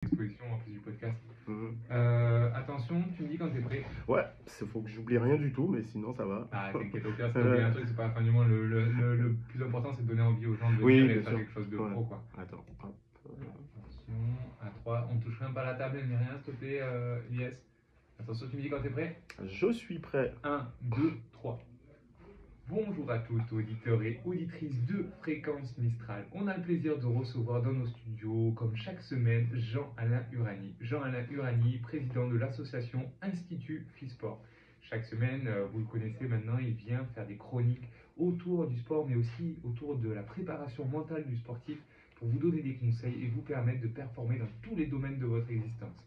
Exposition en plus du podcast. Mhm. Attention, tu me dis quand t'es prêt. Ouais, il faut que j'oublie rien du tout, mais sinon ça va. Ah, t'inquiète, au pire, si t'as oublié un truc, c'est pas la fin du monde. Le plus important, c'est de donner envie aux gens de venir Oui, et de bien faire sûr. quelque chose de Ouais. pro, quoi. Attends. Hop. Attention, à 3, on touche même pas la table ni rien, s'il te plaît, Yes. Attention, tu me dis quand t'es prêt. Je suis prêt. 1, 2, 3. Bonjour à toutes, auditeurs et auditrices de Fréquence Mistral. On a le plaisir de recevoir dans nos studios, comme chaque semaine, Jean-Alain Urani. Jean-Alain Urani, président de l'association Institut Fisport. Chaque semaine, vous le connaissez maintenant, il vient faire des chroniques autour du sport, mais aussi autour de la préparation mentale du sportif pour vous donner des conseils et vous permettre de performer dans tous les domaines de votre existence.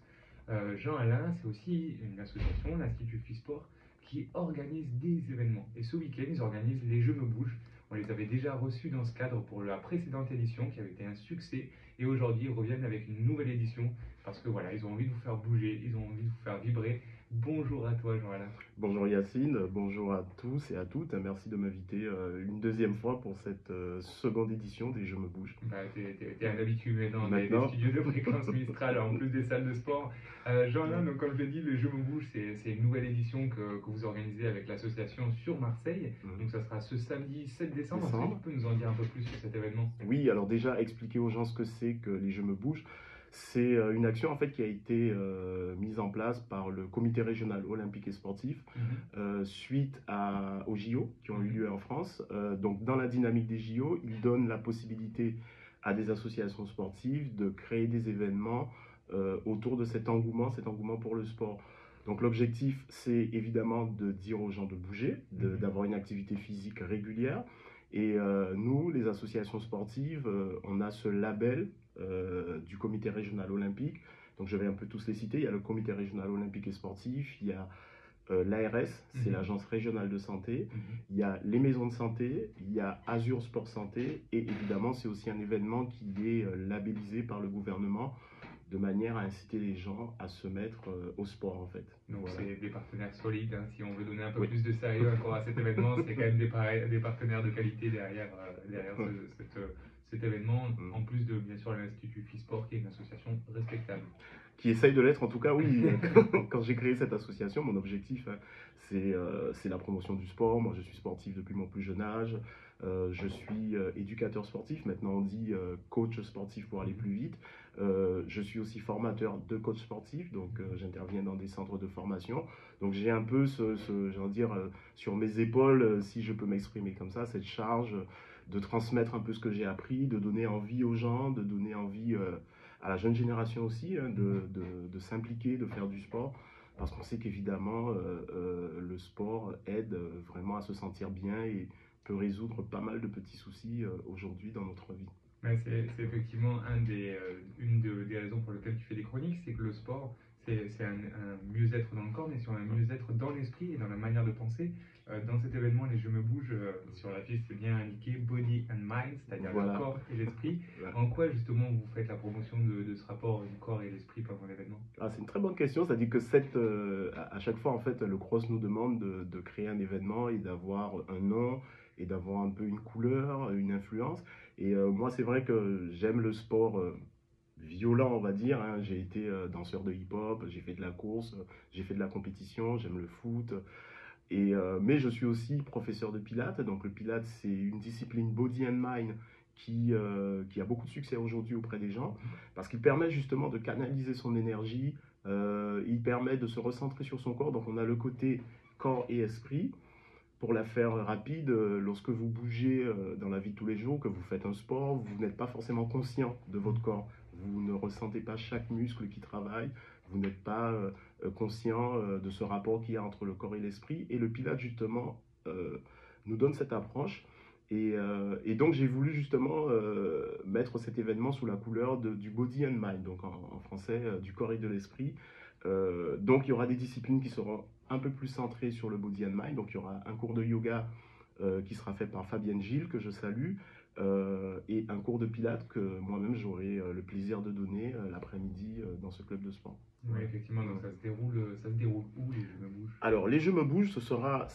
Jean-Alain, c'est aussi une association, l'Institut Fisport, qui organise des événements. Et ce week-end, ils organisent les Jeux me bougent. On les avait déjà reçus dans ce cadre pour la précédente édition qui avait été un succès. Et aujourd'hui, ils reviennent avec une nouvelle édition parce que voilà, ils ont envie de vous faire bouger, ils ont envie de vous faire vibrer. Bonjour à toi, Jean-Alain. Bonjour Yacine, bonjour à tous et à toutes. Merci de m'inviter une deuxième fois pour cette seconde édition des Je me bouge. Bah, t'es un habitué maintenant des studios de Fréquence Mistral, en plus des salles de sport. Jean-Alain, donc, comme je l'ai dit, le Je me bouge, c'est une nouvelle édition que vous organisez avec l'association sur Marseille. Donc ça sera ce samedi 7 décembre. Est-ce que tu peux nous en dire un peu plus sur cet événement? Oui, alors déjà expliquer aux gens ce que c'est que les Je me bouge. C'est une action en fait qui a été mise en place par le comité régional olympique et sportif suite aux JO qui ont eu lieu en France. Donc dans la dynamique des JO, ils donnent la possibilité à des associations sportives de créer des événements autour de cet engouement pour le sport. Donc l'objectif, c'est évidemment de dire aux gens de bouger, d'avoir une activité physique régulière. Et nous, les associations sportives, on a ce label du comité régional olympique. Donc je vais un peu tous les citer. Il y a le comité régional olympique et sportif, il y a l'ARS, c'est l'agence régionale de santé, il y a les maisons de santé, il y a Azur Sport Santé, et évidemment c'est aussi un événement qui est labellisé par le gouvernement de manière à inciter les gens à se mettre au sport en fait. Donc voilà. C'est des partenaires solides, hein. Si on veut donner un peu plus de sérieux encore à cet événement, c'est quand même des partenaires de qualité derrière cet événement, en plus de bien sûr l'Institut Fisport qui est une association respectable. Qui essaye de l'être en tout cas, oui. Quand j'ai créé cette association, mon objectif, c'est la promotion du sport. Moi, je suis sportif depuis mon plus jeune âge. Je suis éducateur sportif. Maintenant, on dit coach sportif pour aller plus vite. Je suis aussi formateur de coach sportif. Donc, j'interviens dans des centres de formation. Donc, j'ai un peu, sur mes épaules, si je peux m'exprimer comme ça, cette charge de transmettre un peu ce que j'ai appris, de donner envie aux gens, de donner envie à la jeune génération aussi de s'impliquer, de faire du sport, parce qu'on sait qu'évidemment le sport aide vraiment à se sentir bien et peut résoudre pas mal de petits soucis aujourd'hui dans notre vie. C'est effectivement une des raisons pour lesquelles tu fais des chroniques, c'est que le sport, c'est un mieux-être dans le corps, mais sur un mieux-être dans l'esprit et dans la manière de penser. Dans cet événement, les Je me bouge, sur la fiche, c'est bien indiqué Body and Mind, c'est-à-dire le corps et l'esprit. En quoi justement vous faites la promotion de ce rapport du corps et l'esprit pendant l'événement? C'est une très bonne question, c'est-à-dire que à chaque fois, en fait, le CROSS nous demande de créer un événement et d'avoir un nom et d'avoir un peu une couleur, une influence. Et moi, c'est vrai que j'aime le sport violent, on va dire. Hein. J'ai été danseur de hip-hop, j'ai fait de la course, j'ai fait de la compétition, j'aime le foot. Mais je suis aussi professeur de pilates. Donc le pilates, c'est une discipline body and mind qui a beaucoup de succès aujourd'hui auprès des gens parce qu'il permet justement de canaliser son énergie, il permet de se recentrer sur son corps. Donc on a le côté corps et esprit. Pour la faire rapide, lorsque vous bougez dans la vie de tous les jours, que vous faites un sport, vous n'êtes pas forcément conscient de votre corps. Vous ne ressentez pas chaque muscle qui travaille, vous n'êtes pas conscient de ce rapport qu'il y a entre le corps et l'esprit. Et le Pilates, justement, nous donne cette approche. Et donc, j'ai voulu justement mettre cet événement sous la couleur du body and mind, donc en français, du corps et de l'esprit. Donc, il y aura des disciplines qui seront un peu plus centrées sur le body and mind. Donc, il y aura un cours de yoga qui sera fait par Fabienne Gilles, que je salue, et un cours de pilates que moi-même j'aurai le plaisir de donner l'après-midi dans ce club de sport. Oui, effectivement, donc ça se déroule où les Jeux me bougent? Alors, les Jeux me bougent, ce sera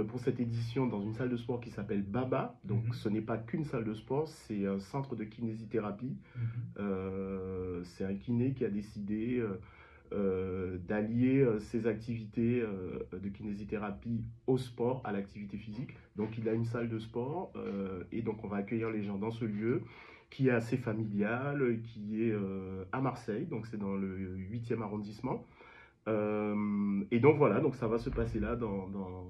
pour cette édition dans une salle de sport qui s'appelle Baba. Donc, Mhm. ce n'est pas qu'une salle de sport, c'est un centre de kinésithérapie. Mhm. C'est un kiné qui a décidé d'allier ses activités de kinésithérapie au sport, à l'activité physique. Donc, il a une salle de sport et donc on va accueillir les gens dans ce lieu qui est assez familial, qui est à Marseille, donc c'est dans le 8e arrondissement. Et donc voilà, donc ça va se passer là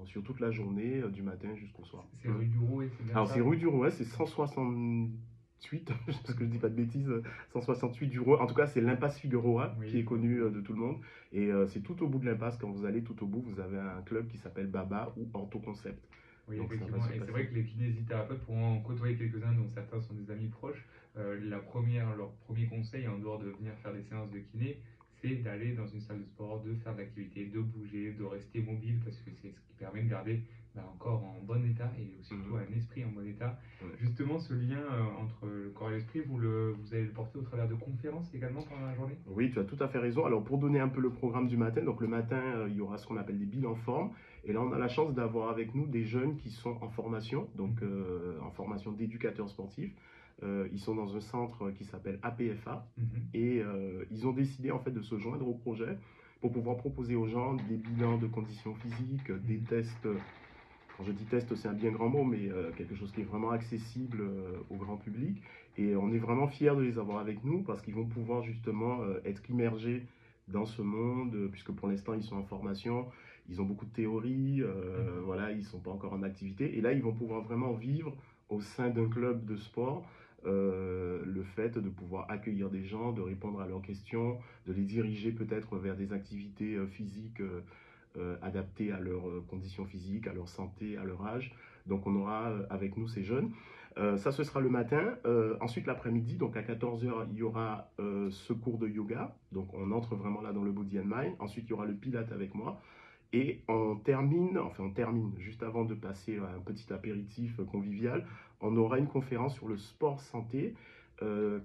sur toute la journée, du matin jusqu'au soir. C'est rue du Rouet, c'est bien Alors ça? c'est rue du Rouet, c'est 168, parce que je dis pas de bêtises, 168 du Rouet. En tout cas, c'est l'impasse Figueroa Oui. qui est connu de tout le monde. Et c'est tout au bout de l'impasse, quand vous allez tout au bout, vous avez un club qui s'appelle Baba ou Ortho Concept. Oui, Donc ça va effectivement. se Et c'est passer. vrai que les kinésithérapeutes pourront en côtoyer quelques-uns, dont certains sont des amis proches. Leur premier conseil, en dehors de venir faire des séances de kiné, c'est d'aller dans une salle de sport, de faire de l'activité, de bouger, de rester mobile, parce que c'est ce qui permet de garder un corps en bon état et surtout un esprit en bon état. Ouais. Justement, ce lien entre le corps et l'esprit, vous allez le porter au travers de conférences également pendant la journée? Oui, tu as tout à fait raison. Alors, pour donner un peu le programme du matin, donc le matin, il y aura ce qu'on appelle des bilans forme. Et là, on a la chance d'avoir avec nous des jeunes qui sont en formation, donc en formation d'éducateurs sportifs. Ils sont dans un centre qui s'appelle APFA Mhm. et ils ont décidé en fait de se joindre au projet pour pouvoir proposer aux gens des bilans de conditions physiques, des tests. Quand je dis test, c'est un bien grand mot, mais quelque chose qui est vraiment accessible au grand public. Et on est vraiment fiers de les avoir avec nous parce qu'ils vont pouvoir justement être immergés dans ce monde, puisque pour l'instant ils sont en formation, ils ont beaucoup de théories, voilà, ils ne sont pas encore en activité. Et là, ils vont pouvoir vraiment vivre au sein d'un club de sport le fait de pouvoir accueillir des gens, de répondre à leurs questions, de les diriger peut-être vers des activités physiques adaptés à leurs conditions physiques, à leur santé, à leur âge. Donc on aura avec nous ces jeunes. Ça, ce sera le matin. Ensuite, l'après-midi, donc à 14 h, il y aura ce cours de yoga. Donc on entre vraiment là dans le body and mind. Ensuite, il y aura le pilate avec moi. Et on termine, juste avant de passer à un petit apéritif convivial, on aura une conférence sur le sport santé.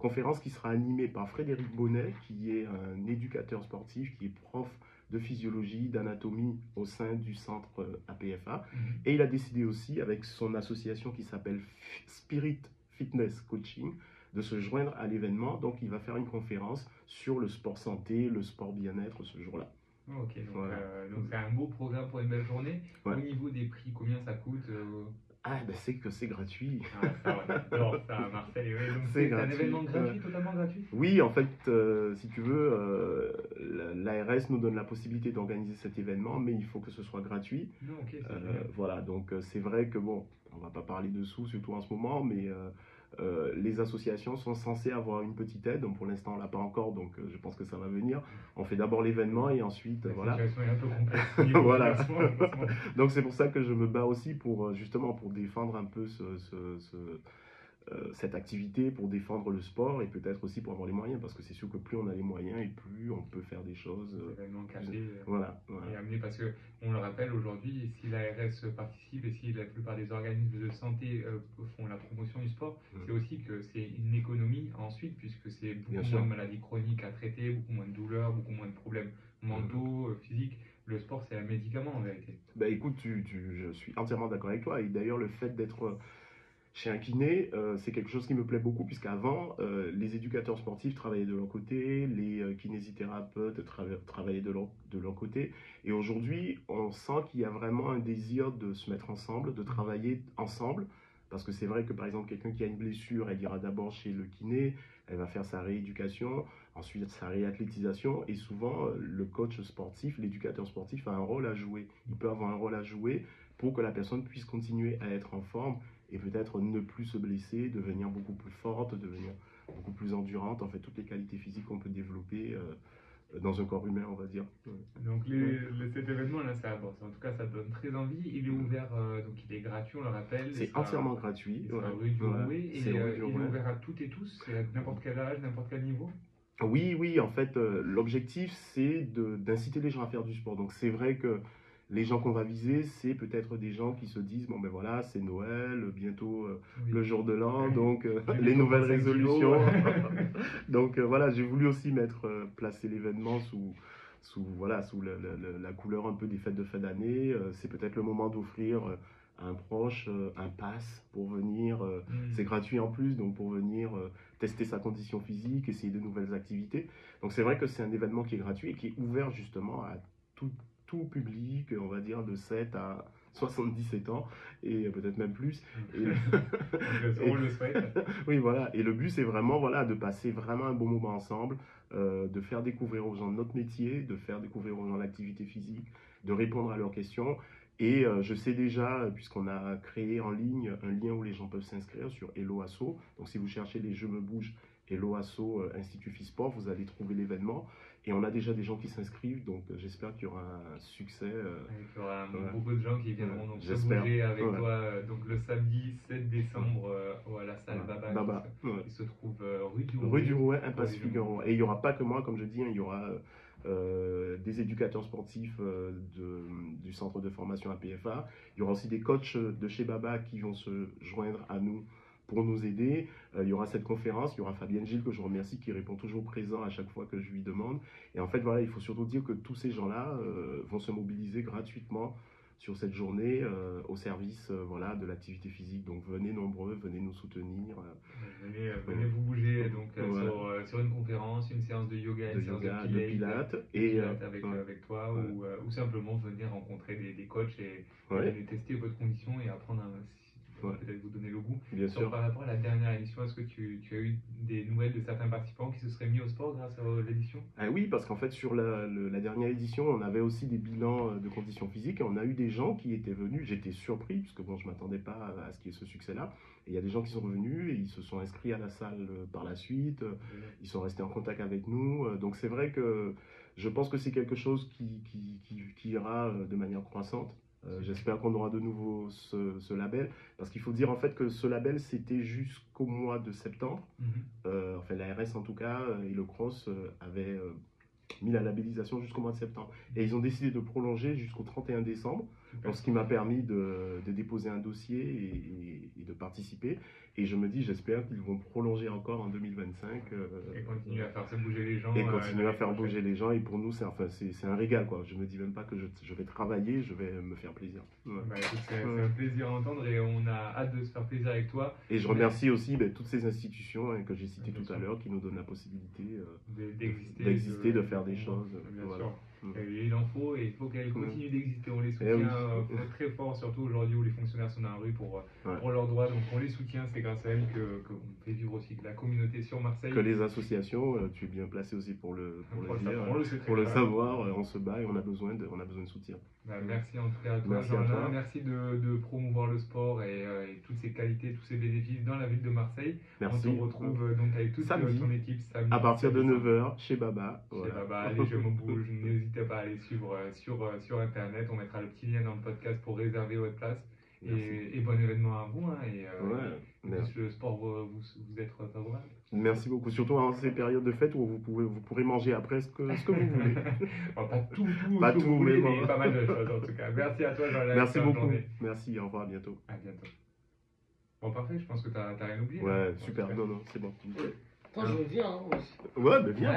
Conférence qui sera animée par Frédéric Bonnet, qui est un éducateur sportif, qui est prof de physiologie, d'anatomie au sein du centre APFA. Et il a décidé aussi, avec son association qui s'appelle Spirit Fitness Coaching, de se joindre à l'événement. Donc il va faire une conférence sur le sport santé, le sport bien-être ce jour-là. Ok, donc Voilà. donc c'est un beau programme pour une belle journée. Ouais. Au niveau des prix, combien ça coûte? Ah, ben c'est que c'est gratuit. Ah, ça, on adore ça à Marseille. Ouais, donc C'est c'est un gratuit, événement gratuit, totalement gratuit? Oui, en fait, si tu veux, l'ARS nous donne la possibilité d'organiser cet événement, mais il faut que ce soit gratuit. Non, ok, c'est génial. Voilà, donc c'est vrai que bon, on va pas parler de sous, surtout en ce moment, mais les associations sont censées avoir une petite aide. Donc pour l'instant, on l'a pas encore, donc je pense que ça va venir. On fait d'abord l'événement et ensuite, La voilà. situation est un peu complexe au niveau Voilà. financement, effectivement. Donc c'est pour ça que je me bats aussi pour justement pour défendre un peu cette activité, pour défendre le sport et peut-être aussi pour avoir les moyens, parce que c'est sûr que plus on a les moyens et plus on peut faire des choses. Des événements cachés Voilà. et amenés, parce que on le rappelle aujourd'hui, si l'ARS participe et si la plupart des organismes de santé font la promotion du sport, c'est aussi que c'est une économie ensuite, puisque c'est beaucoup Bien moins sûr. de maladies chroniques à traiter, beaucoup moins de douleurs, beaucoup moins de problèmes mentaux, physiques. Le sport, c'est un médicament en vérité. Bah écoute, je suis entièrement d'accord avec toi. Et d'ailleurs, le fait d'être chez un kiné, c'est quelque chose qui me plaît beaucoup, puisqu'avant, les éducateurs sportifs travaillaient de leur côté, les kinésithérapeutes travaillaient de leur côté. Et aujourd'hui, on sent qu'il y a vraiment un désir de se mettre ensemble, de travailler ensemble. Parce que c'est vrai que par exemple, quelqu'un qui a une blessure, elle ira d'abord chez le kiné, elle va faire sa rééducation, ensuite sa réathlétisation. Et souvent, le coach sportif, l'éducateur sportif a un rôle à jouer. Il peut avoir un rôle à jouer pour que la personne puisse continuer à être en forme et peut-être ne plus se blesser, devenir beaucoup plus forte, devenir beaucoup plus endurante. En fait, toutes les qualités physiques qu'on peut développer dans un corps humain, on va dire. Donc cet événement-là, en tout cas, ça donne très envie. Il est ouvert, donc il est gratuit, on le rappelle. C'est entièrement gratuit. Il sera rue du Rouet et il est ouvert à toutes et tous, c'est à n'importe quel âge, n'importe quel niveau. Oui, en fait, l'objectif, c'est d'inciter les gens à faire du sport. Donc, c'est vrai que les gens qu'on va viser, c'est peut-être des gens qui se disent, bon ben voilà, c'est Noël, bientôt le jour de l'an, donc les nouvelles résolutions. Donc voilà, j'ai voulu aussi placer l'événement sous la couleur un peu des fêtes de fin d'année. C'est peut-être le moment d'offrir à un proche un pass pour venir. C'est gratuit en plus, donc pour venir tester sa condition physique, essayer de nouvelles activités. Donc c'est vrai que c'est un événement qui est gratuit et qui est ouvert justement à tout public, on va dire de 7 à 77 ans, et peut-être même plus. On le souhaite. Oui, voilà. Et le but, c'est vraiment voilà, de passer vraiment un bon moment ensemble, de faire découvrir aux gens notre métier, de faire découvrir aux gens l'activité physique, de répondre à leurs questions. Et je sais déjà, puisqu'on a créé en ligne un lien où les gens peuvent s'inscrire sur Hello Asso. Donc si vous cherchez les Je me bouge, Hello Asso, Institut Fisport, vous allez trouver l'événement. Et on a déjà des gens qui s'inscrivent, donc j'espère qu'il y aura un succès. Il y aura beaucoup de gens qui viendront donc se j'espère. bouger avec toi donc le samedi 7 décembre à la salle Baba qui se trouve rue du Rouet. Rue du Rouet, impasse Figueron. Et il n'y aura pas que moi, comme je dis, il y aura des éducateurs sportifs du centre de formation APFA. Il y aura aussi des coachs de chez Baba qui vont se joindre à nous pour nous aider. Il y aura cette conférence, il y aura Fabienne Gilles que je remercie qui répond toujours présent à chaque fois que je lui demande. Et en fait, voilà, il faut surtout dire que tous ces gens-là vont se mobiliser gratuitement sur cette journée au service voilà, de l'activité physique. Donc venez nombreux, venez nous soutenir. Venez vous bouger donc, sur une conférence, une séance de yoga, une séance de pilates avec toi ou simplement venir rencontrer des coachs et tester votre condition et apprendre peut-être vous donner le goût. Bien sûr. Par rapport à la dernière édition, est-ce que tu as eu des nouvelles de certains participants qui se seraient mis au sport grâce à l'édition? Oui, parce qu'en fait, sur la dernière édition, on avait aussi des bilans de conditions physiques et on a eu des gens qui étaient venus. J'étais surpris, puisque bon, je ne m'attendais pas à ce qu'il y ait ce succès-là. Et il y a des gens qui sont revenus et ils se sont inscrits à la salle par la suite. Ils sont restés en contact avec nous. Donc c'est vrai que je pense que c'est quelque chose qui ira de manière croissante. J'espère qu'on aura de nouveau ce label, parce qu'il faut dire en fait que ce label c'était jusqu'au mois de septembre. Enfin l'ARS en tout cas et le CROSS avaient mis la labellisation jusqu'au mois de septembre. Et ils ont décidé de prolonger jusqu'au 31 décembre, donc ce qui m'a permis de déposer un dossier et de participer. Et je me dis, j'espère qu'ils vont prolonger encore en 2025. Et continuer à faire bouger les gens. Et continuer à faire bouger les gens. Et pour nous, c'est un régal, quoi. Je me dis même pas que je vais travailler, je vais me faire plaisir. C'est un plaisir à entendre et on a hâte de se faire plaisir avec toi. Et je remercie aussi toutes ces institutions que j'ai citées tout à l'heure qui nous donnent la possibilité d'exister, de faire des choses. Bien sûr. Et il en faut et il faut qu'elles continuent d'exister. On les soutient très fort, surtout aujourd'hui où les fonctionnaires sont dans la rue pour leurs droits. Donc on les soutient, c'est grâce à elles qu'on fait vivre aussi la communauté sur Marseille. Que les associations, tu es bien placé aussi pour le savoir, on se bat et on a besoin de soutien. Merci en tout cas à toi, Jean-Alain. Merci de promouvoir le sport et toutes ses qualités, tous ses bénéfices dans la ville de Marseille. Merci. On te retrouve donc avec toute ton équipe samedi. À partir de 9h chez Baba. Chez Baba, les Je me bouge. N'hésitez pas à aller suivre sur Internet. On mettra le petit lien dans le podcast pour réserver votre place. Et bon événement à vous. Le sport vous êtes favorable. Merci beaucoup, surtout en ces périodes de fête où vous pourrez manger après ce que vous voulez. Pas tout mais pas mal de choses en tout cas. Merci à toi, Jean-Alain. Merci beaucoup. Merci, au revoir, à bientôt. À bientôt. Bon, parfait, je pense que t'as rien oublié. Ouais, super, non, c'est bon. Moi, je veux bien. Ouais, mais viens.